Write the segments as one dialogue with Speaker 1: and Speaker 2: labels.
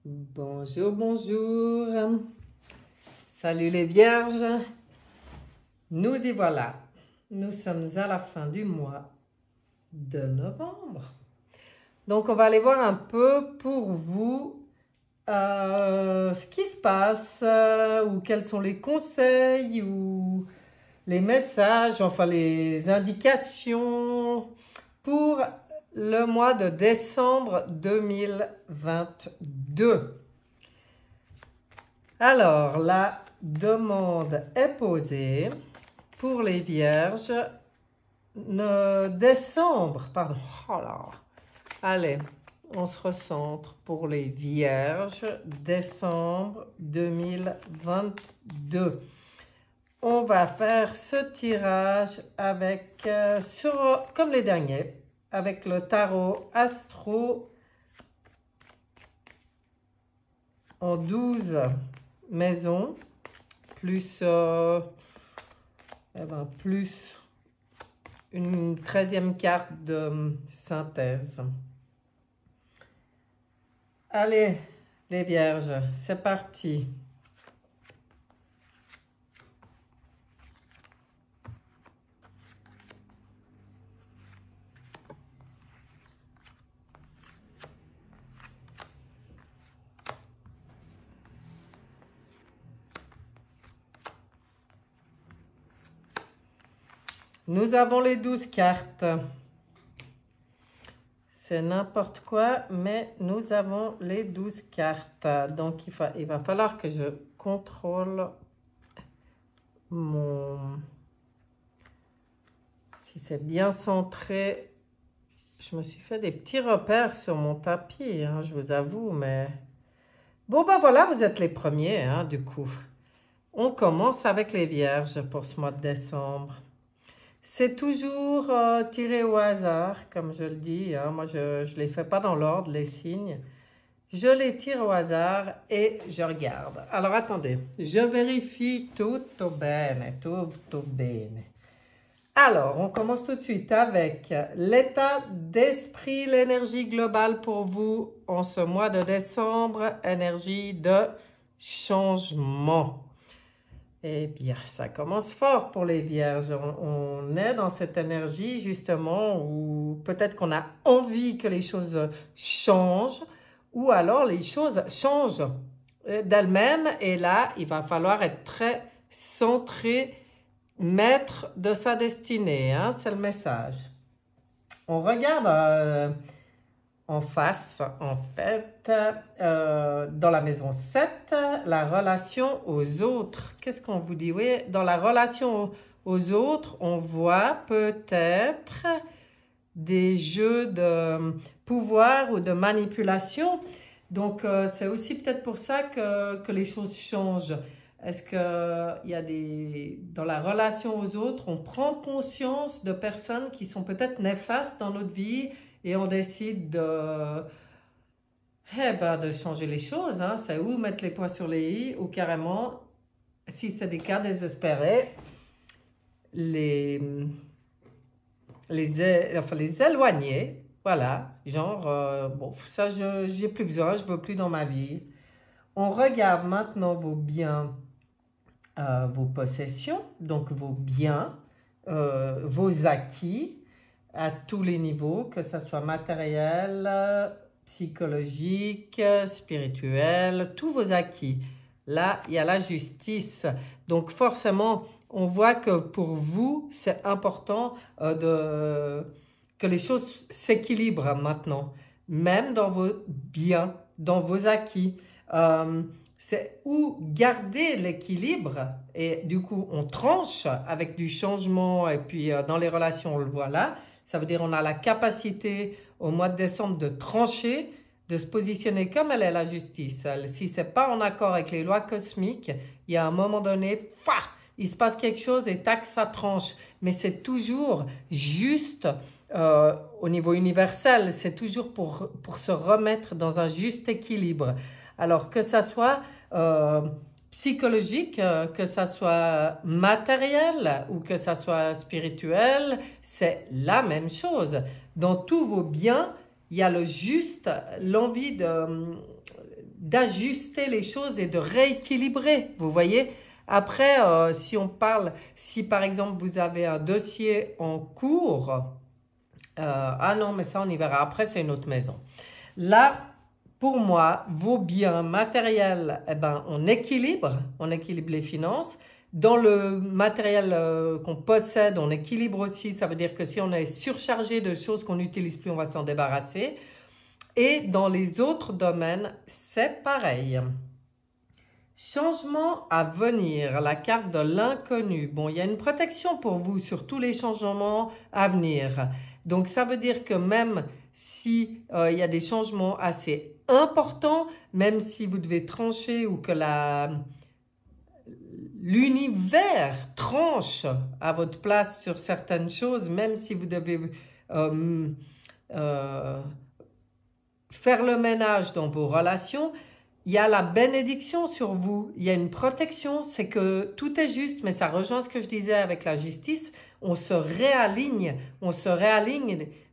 Speaker 1: Bonjour, bonjour. Salut les vierges. Nous y voilà. Nous sommes à la fin du mois de novembre. Donc, on va aller voir un peu pour vous ce qui se passe ou quels sont les conseils ou les messages, enfin les indications pour le mois de décembre 2022. Alors, la demande est posée pour les vierges. Décembre, pardon. Oh là. Allez, on se recentre pour les vierges. Décembre 2022. On va faire ce tirage avec, comme les derniers, avec le tarot astro en 12 maisons, plus, plus une 13e carte de synthèse. Allez, les vierges, c'est parti. Nous avons les 12 cartes. C'est n'importe quoi, mais nous avons les 12 cartes. Donc, il va falloir que je contrôle si c'est bien centré. Je me suis fait des petits repères sur mon tapis, hein, je vous avoue, mais... Bon, ben voilà, vous êtes les premiers, hein, du coup. On commence avec les vierges pour ce mois de décembre. C'est toujours tiré au hasard, comme je le dis. Hein. Moi, je ne les fais pas dans l'ordre, les signes. Je les tire au hasard et je regarde. Alors, attendez. Je vérifie tutto bene, tutto bene. Alors, on commence tout de suite avec l'état d'esprit, l'énergie globale pour vous en ce mois de décembre. Énergie de changement. Eh bien, ça commence fort pour les vierges. On est dans cette énergie, justement, où peut-être qu'on a envie que les choses changent, ou alors les choses changent d'elles-mêmes. Et là, il va falloir être très centré, maître de sa destinée. Hein, c'est le message. On regarde... en face, en fait, dans la maison 7, la relation aux autres. Qu'est-ce qu'on vous dit? Oui, dans la relation aux autres, on voit peut-être des jeux de pouvoir ou de manipulation. Donc, c'est aussi peut-être pour ça que les choses changent. Est-ce qu'il y a dans la relation aux autres, on prend conscience de personnes qui sont peut-être néfastes dans notre vie, et on décide de changer les choses. Hein. C'est ou mettre les points sur les i, ou carrément, si c'est des cas désespérés, les éloigner. Voilà, genre, bon, ça, j'ai plus besoin, je veux plus dans ma vie. On regarde maintenant vos biens, vos possessions, donc vos biens, vos acquis, à tous les niveaux, que ce soit matériel, psychologique, spirituel, tous vos acquis. Là, il y a la justice. Donc, forcément, on voit que pour vous, c'est important que les choses s'équilibrent maintenant, même dans vos biens, dans vos acquis. C'est où garder l'équilibre et du coup, on tranche avec du changement et puis dans les relations, on le voit là. Ça veut dire qu'on a la capacité au mois de décembre de trancher, de se positionner comme elle est la justice. Si ce n'est pas en accord avec les lois cosmiques, il y a un moment donné, il se passe quelque chose et tac, ça tranche. Mais c'est toujours juste au niveau universel, c'est toujours pour se remettre dans un juste équilibre. Alors que ça soit psychologique, que ça soit matériel ou que ça soit spirituel, c'est la même chose. Dans tous vos biens, il y a l'envie d'ajuster les choses et de rééquilibrer, vous voyez. Après, si par exemple vous avez un dossier en cours, ah non, mais ça on y verra, après c'est une autre maison. Là, pour moi, vos biens matériels, eh ben, on équilibre les finances. Dans le matériel qu'on possède, on équilibre aussi, ça veut dire que si on est surchargé de choses qu'on n'utilise plus, on va s'en débarrasser. Et dans les autres domaines, c'est pareil. Changement à venir, la carte de l'inconnu. Bon, il y a une protection pour vous sur tous les changements à venir. Donc, ça veut dire que même si il y a des changements assez importants, même si vous devez trancher ou que l'univers tranche à votre place sur certaines choses, même si vous devez faire le ménage dans vos relations, il y a la bénédiction sur vous, il y a une protection, c'est que tout est juste, mais ça rejoint ce que je disais avec la justice, on se réaligne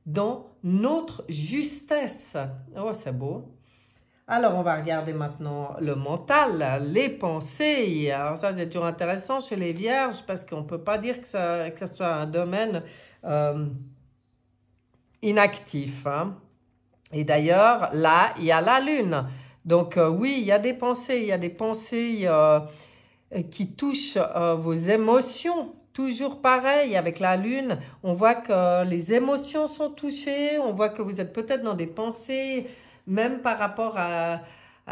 Speaker 1: dans notre justesse. Oh, c'est beau. Alors, on va regarder maintenant le mental, les pensées. Alors ça, c'est toujours intéressant chez les vierges parce qu'on ne peut pas dire que ça soit un domaine inactif, hein. Et d'ailleurs, là, il y a la lune. Donc oui, il y a des pensées qui touchent vos émotions. Toujours pareil, avec la lune, on voit que les émotions sont touchées, on voit que vous êtes peut-être dans des pensées, même par rapport à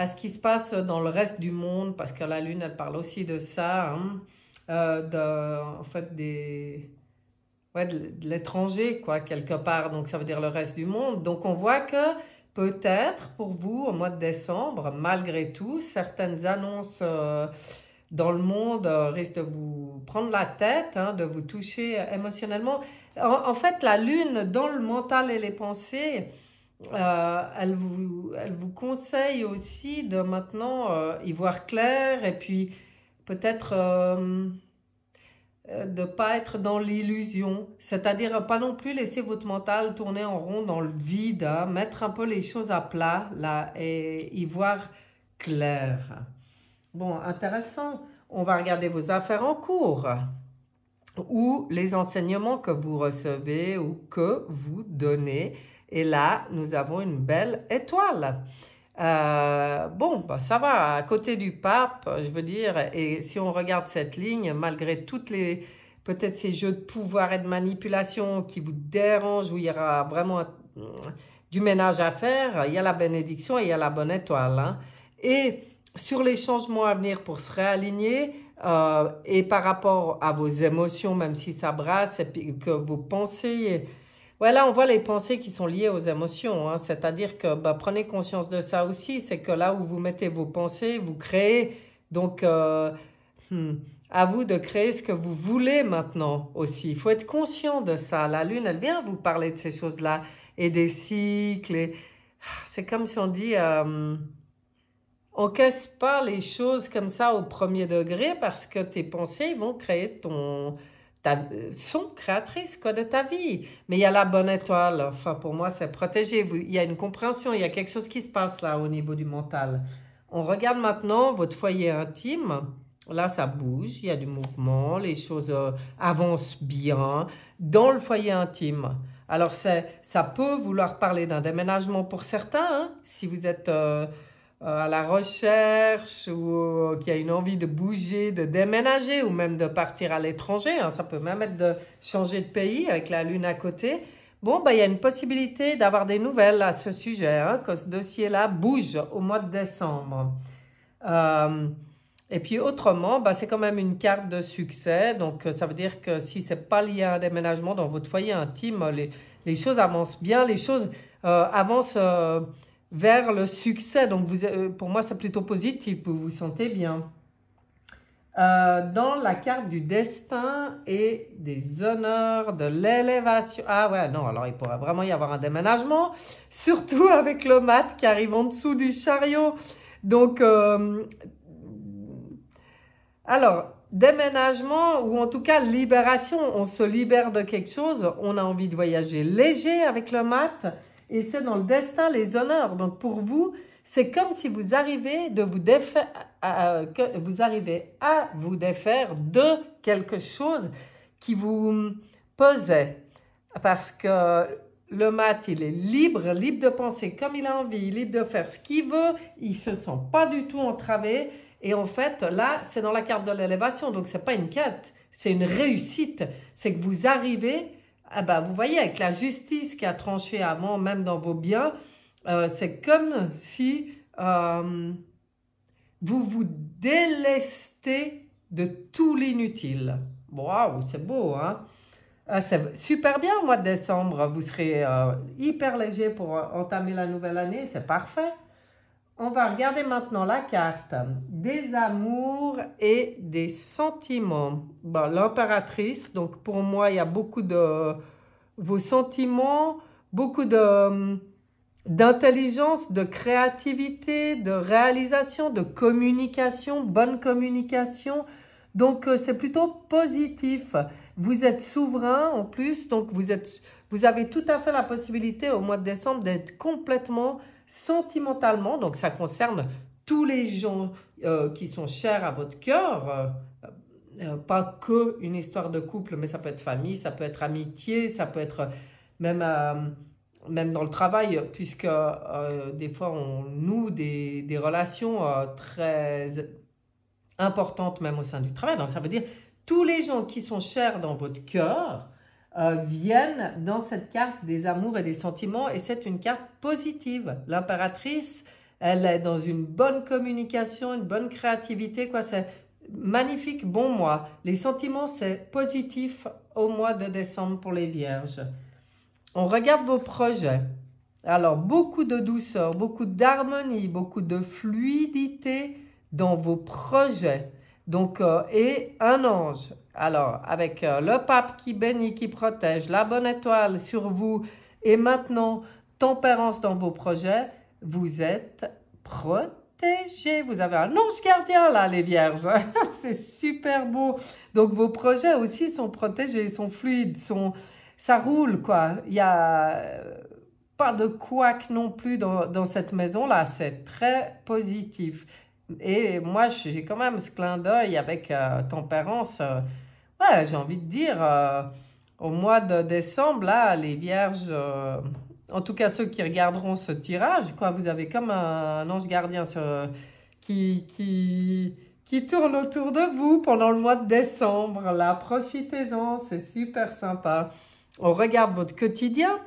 Speaker 1: ce qui se passe dans le reste du monde, parce que la lune, elle parle aussi de ça, hein, en fait, de l'étranger, quoi, quelque part, donc ça veut dire le reste du monde. Donc on voit que peut-être pour vous, au mois de décembre, malgré tout, certaines annonces dans le monde risquent de vous prendre la tête, hein, de vous toucher émotionnellement. En fait, la lune, dans le mental et les pensées, elle vous conseille aussi de maintenant y voir clair et puis peut-être de ne pas être dans l'illusion, c'est-à-dire pas non plus laisser votre mental tourner en rond dans le vide, hein, mettre un peu les choses à plat là et y voir clair. Bon, intéressant. On va regarder vos affaires en cours ou les enseignements que vous recevez ou que vous donnez. Et là, nous avons une belle étoile. Bon, bah, ça va, à côté du pape, je veux dire, et si on regarde cette ligne, malgré peut-être ces jeux de pouvoir et de manipulation qui vous dérangent, où il y aura vraiment du ménage à faire, il y a la bénédiction et il y a la bonne étoile, hein. Et sur les changements à venir pour se réaligner, et par rapport à vos émotions, même si ça brasse, et puis que vos pensées... Voilà, on voit les pensées qui sont liées aux émotions, hein. C'est-à-dire que prenez conscience de ça aussi, c'est que là où vous mettez vos pensées, vous créez, donc à vous de créer ce que vous voulez maintenant aussi. Il faut être conscient de ça. La lune, elle vient vous parler de ces choses-là et des cycles. C'est comme si on dit, on casse pas les choses comme ça au premier degré parce que tes pensées vont créer sont créatrices quoi, de ta vie. Mais il y a la bonne étoile. Enfin, pour moi, c'est protégé. Il y a une compréhension, il y a quelque chose qui se passe là au niveau du mental. On regarde maintenant votre foyer intime. Là, ça bouge, il y a du mouvement, les choses avancent bien dans le foyer intime. Alors, ça peut vouloir parler d'un déménagement pour certains, hein, si vous êtes... à la recherche ou qui a une envie de bouger, de déménager ou même de partir à l'étranger, hein. Ça peut même être de changer de pays avec la lune à côté. Bon, il y a une possibilité d'avoir des nouvelles à ce sujet, hein, que ce dossier-là bouge au mois de décembre. Et puis autrement, c'est quand même une carte de succès. Donc, ça veut dire que si ce n'est pas lié à un déménagement dans votre foyer intime, les choses avancent bien, les choses avancent... vers le succès. Donc, pour moi, c'est plutôt positif. Vous vous sentez bien. Dans la carte du destin et des honneurs, de l'élévation. Ah ouais, non, alors il pourrait vraiment y avoir un déménagement. Surtout avec le mat qui arrive en dessous du chariot. Donc, alors, déménagement ou en tout cas libération. On se libère de quelque chose. On a envie de voyager léger avec le mat. et c'est dans le destin, les honneurs. Donc pour vous, c'est comme si vous arrivez vous arrivez à vous défaire de quelque chose qui vous pesait. Parce que le mat, il est libre de penser comme il a envie, libre de faire ce qu'il veut, il ne se sent pas du tout entravé. Et en fait, là, c'est dans la carte de l'élévation, donc ce n'est pas une quête, c'est une réussite. C'est que vous arrivez, vous voyez, avec la justice qui a tranché avant, même dans vos biens, c'est comme si vous vous délestez de tout l'inutile. Waouh, c'est beau, hein? C'est super bien au mois de décembre. Vous serez hyper léger pour entamer la nouvelle année. C'est parfait. On va regarder maintenant la carte des amours et des sentiments. Bon, l'impératrice, donc pour moi, il y a beaucoup de vos sentiments, beaucoup d'intelligence, de créativité, de réalisation, de communication, bonne communication. Donc, c'est plutôt positif. Vous êtes souverain en plus, donc vous avez tout à fait la possibilité au mois de décembre d'être complètement sentimentalement, donc ça concerne tous les gens qui sont chers à votre cœur, pas que une histoire de couple, mais ça peut être famille, ça peut être amitié, ça peut être même dans le travail, puisque des fois on noue des relations très importantes même au sein du travail. Donc ça veut dire tous les gens qui sont chers dans votre cœur viennent dans cette carte des amours et des sentiments, et c'est une carte positive. L'impératrice, elle est dans une bonne communication, une bonne créativité, quoi. C'est magnifique, bon mois. Les sentiments, c'est positif au mois de décembre pour les vierges. On regarde vos projets. Alors, beaucoup de douceur, beaucoup d'harmonie, beaucoup de fluidité dans vos projets. Donc, et un ange. Alors, avec le pape qui bénit, qui protège, la bonne étoile sur vous, et maintenant, tempérance dans vos projets, vous êtes protégés. Vous avez un ange gardien là, les vierges. C'est super beau. Donc, vos projets aussi sont protégés, sont fluides, ça roule, quoi. Il n'y a pas de couac non plus dans cette maison-là. C'est très positif. Et moi, j'ai quand même ce clin d'œil avec tempérance. Ouais, j'ai envie de dire, au mois de décembre, là, les vierges, en tout cas ceux qui regarderont ce tirage, quoi, vous avez comme un ange gardien qui tourne autour de vous pendant le mois de décembre. Là, profitez-en, c'est super sympa. On regarde votre quotidien.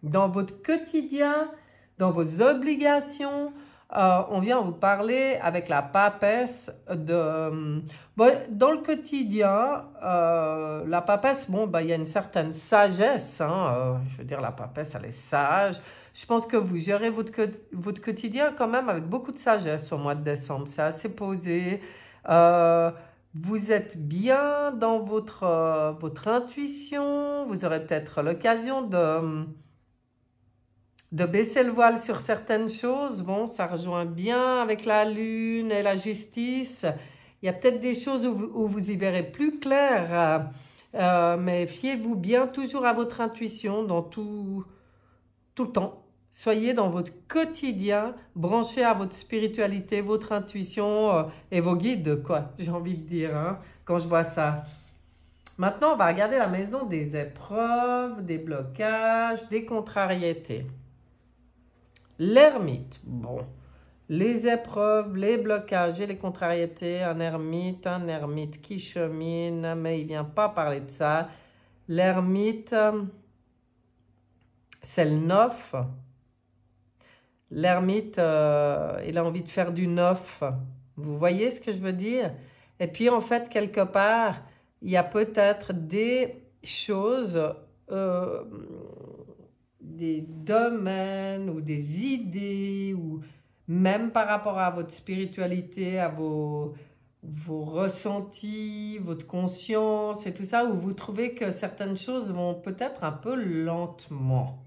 Speaker 1: Dans votre quotidien, dans vos obligations, on vient vous parler avec la papesse dans le quotidien, la papesse, il y a une certaine sagesse, hein, je veux dire, la papesse, elle est sage. Je pense que vous gérez votre quotidien quand même avec beaucoup de sagesse au mois de décembre. C'est assez posé. Vous êtes bien dans votre intuition. Vous aurez peut-être l'occasion de baisser le voile sur certaines choses. Bon, ça rejoint bien avec la lune et la justice. Il y a peut-être des choses où vous y verrez plus clair, mais fiez-vous bien toujours à votre intuition dans tout le temps. Soyez dans votre quotidien, branchez à votre spiritualité, votre intuition et vos guides, quoi, j'ai envie de dire, hein, quand je vois ça. Maintenant, on va regarder la maison des épreuves, des blocages, des contrariétés. L'ermite, bon, les épreuves, les blocages et les contrariétés, un ermite qui chemine, mais il ne vient pas parler de ça. L'ermite, c'est le neuf. L'ermite, il a envie de faire du neuf. Vous voyez ce que je veux dire? Et puis, en fait, quelque part, il y a peut-être des choses, des domaines ou des idées, ou même par rapport à votre spiritualité, à vos ressentis, votre conscience et tout ça, où vous trouvez que certaines choses vont peut-être un peu lentement.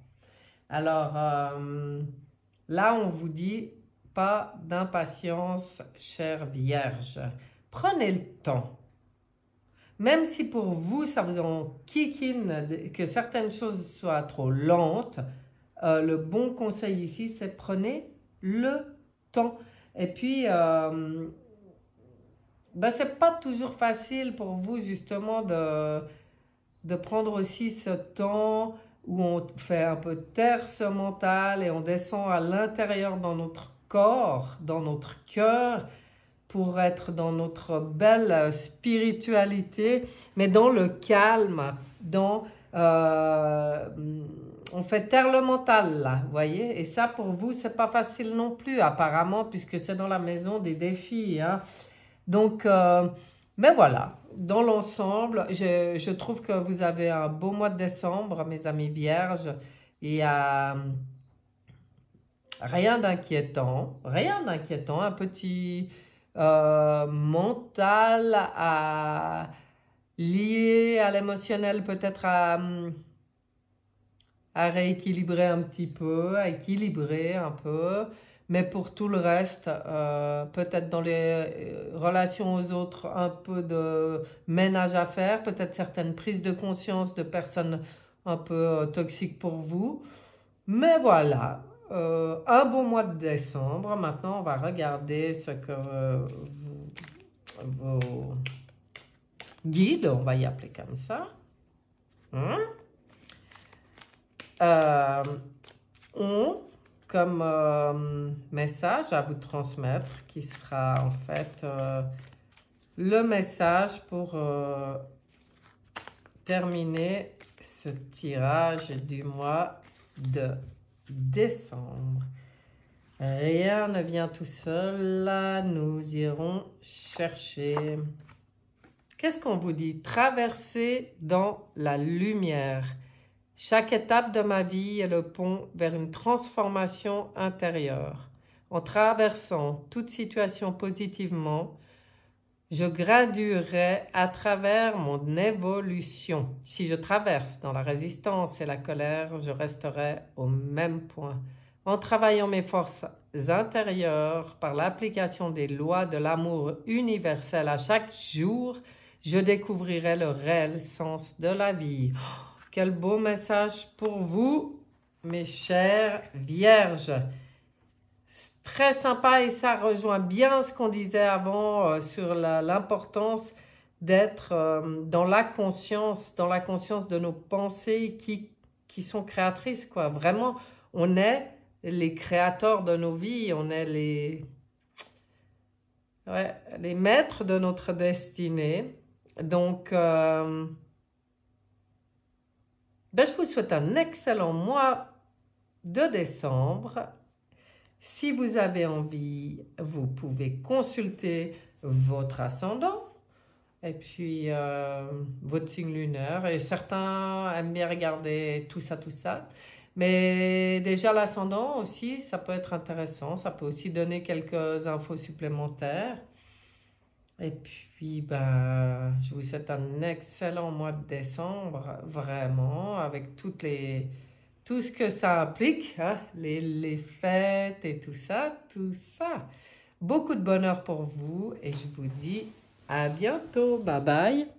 Speaker 1: Alors, là, on vous dit pas d'impatience, chère Vierge. Prenez le temps. Même si pour vous, ça vous en kikine que certaines choses soient trop lentes, le bon conseil ici, c'est prenez le temps. Et puis, ben, c'est pas toujours facile pour vous justement de prendre aussi ce temps où on fait un peu taire ce mental et on descend à l'intérieur dans notre corps, dans notre cœur, pour être dans notre belle spiritualité, mais dans le calme, on fait taire le mental là, vous voyez, et ça pour vous c'est pas facile non plus apparemment puisque c'est dans la maison des défis, hein. Donc, mais voilà, dans l'ensemble, je trouve que vous avez un beau mois de décembre, mes amis vierges. Il y a rien d'inquiétant, un petit mental lié à l'émotionnel, peut-être à rééquilibrer un petit peu, à équilibrer un peu. Mais pour tout le reste, peut-être dans les relations aux autres, un peu de ménage à faire, peut-être certaines prises de conscience de personnes un peu toxiques pour vous. Mais voilà, un beau mois de décembre. Maintenant, on va regarder ce que vos guides, on va y appeler comme ça, hein, ont comme message à vous transmettre, qui sera en fait le message pour terminer ce tirage du mois de décembre. Rien ne vient tout seul, là, nous irons chercher. Qu'est-ce qu'on vous dit? Traverser dans la lumière. Chaque étape de ma vie est le pont vers une transformation intérieure. En traversant toute situation positivement, je graduerai à travers mon évolution. Si je traverse dans la résistance et la colère, je resterai au même point. En travaillant mes forces intérieures par l'application des lois de l'amour universel à chaque jour, je découvrirai le réel sens de la vie. Quel beau message pour vous, mes chères vierges. C'est très sympa et ça rejoint bien ce qu'on disait avant sur l'importance d'être dans la conscience de nos pensées qui sont créatrices, quoi. Vraiment, on est les créateurs de nos vies, on est les maîtres de notre destinée. Donc, je vous souhaite un excellent mois de décembre. Si vous avez envie, vous pouvez consulter votre ascendant et puis votre signe lunaire. Et certains aiment bien regarder tout ça. Mais déjà l'ascendant aussi, ça peut être intéressant. Ça peut aussi donner quelques infos supplémentaires. Et puis, je vous souhaite un excellent mois de décembre, vraiment, avec tout ce que ça implique, hein, les fêtes et tout ça. Beaucoup de bonheur pour vous et je vous dis à bientôt. Bye bye.